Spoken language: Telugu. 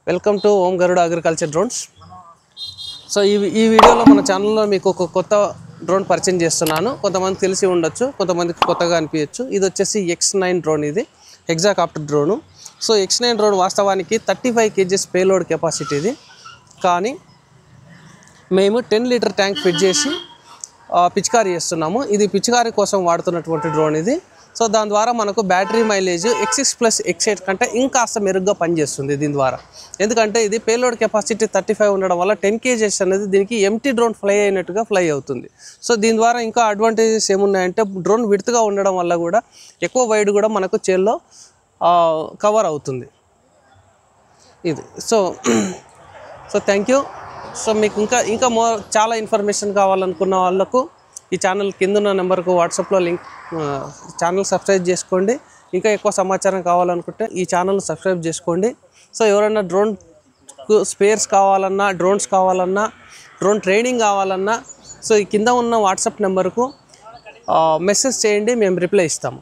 Welcome to Om Garuda agriculture drones. So ఈ వీడియోలో మన ఛానల్లో మీకు ఒక కొత్త డ్రోన్ పరిచయం చేస్తున్నాను. కొంతమంది తెలిసి ఉండొచ్చు, కొంతమందికి కొత్తగా అనిపించచ్చు. ఇది వచ్చేసి X9 డ్రోన్. ఇది హెగ్జాకాప్టర్ డ్రోను. సో X9 డ్రోన్ వాస్తవానికి 35 kgs పేలోడ్ కెపాసిటీ ఇది. కానీ మేము 10 లీటర్ ట్యాంక్ ఫిట్ చేసి పిచికారీ చేస్తున్నాము. ఇది పిచికారీ కోసం వాడుతున్నటువంటి డ్రోన్ ఇది. సో దాని ద్వారా మనకు battery mileage X6 plus X8 కంటే ఇంకాస్త మెరుగ్గా పనిచేస్తుంది దీని ద్వారా. ఎందుకంటే ఇది పేలోడ్ కెపాసిటీ 35 ఉండడం వల్ల 10 kgs అనేది దీనికి ఎంటీ డ్రోన్ ఫ్లై అయినట్టుగా ఫ్లై అవుతుంది. సో దీని ద్వారా ఇంకా అడ్వాంటేజెస్ ఏమున్నాయంటే డ్రోన్ విడ్త్గా ఉండడం వల్ల కూడా ఎక్కువ వైడ్ కూడా మనకు చేల్లో కవర్ అవుతుంది ఇది. So thank you. సో మీకు ఇంకా చాలా ఇన్ఫర్మేషన్ కావాలనుకున్న వాళ్ళకు ఈ ఛానల్ కింద ఉన్న నెంబర్కు వాట్సాప్లో లింక్, ఛానల్ సబ్స్క్రైబ్ చేసుకోండి. ఇంకా ఎక్కువ సమాచారం కావాలనుకుంటే ఈ ఛానల్ సబ్స్క్రైబ్ చేసుకోండి. సో ఎవరైనా డ్రోన్ స్పేర్స్ కావాలన్నా, డ్రోన్స్ కావాలన్నా, డ్రోన్ ట్రైనింగ్ కావాలన్నా సో ఈ కింద ఉన్న వాట్సాప్ నెంబర్కు మెసేజ్ చేయండి, మేము రిప్లై ఇస్తాము.